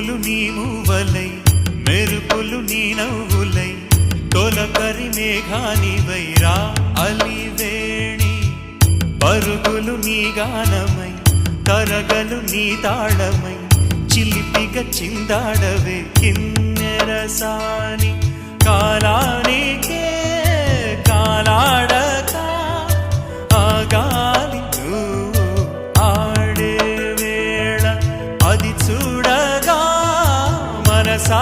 పువ్వులు నీ మూవలై మెరుపులు నీ నవ్వులై తొలకరి మేఘానివై రా అలివేణి పరుగులు నీ గానమై తరగలు నీ తాళమై చిలిపిగా చిందాడవే కిన్నెరసాని కాలానికే కాలాడక ఆగాలి నువ్వు ఆడే వేళ అది చూడగా మనసా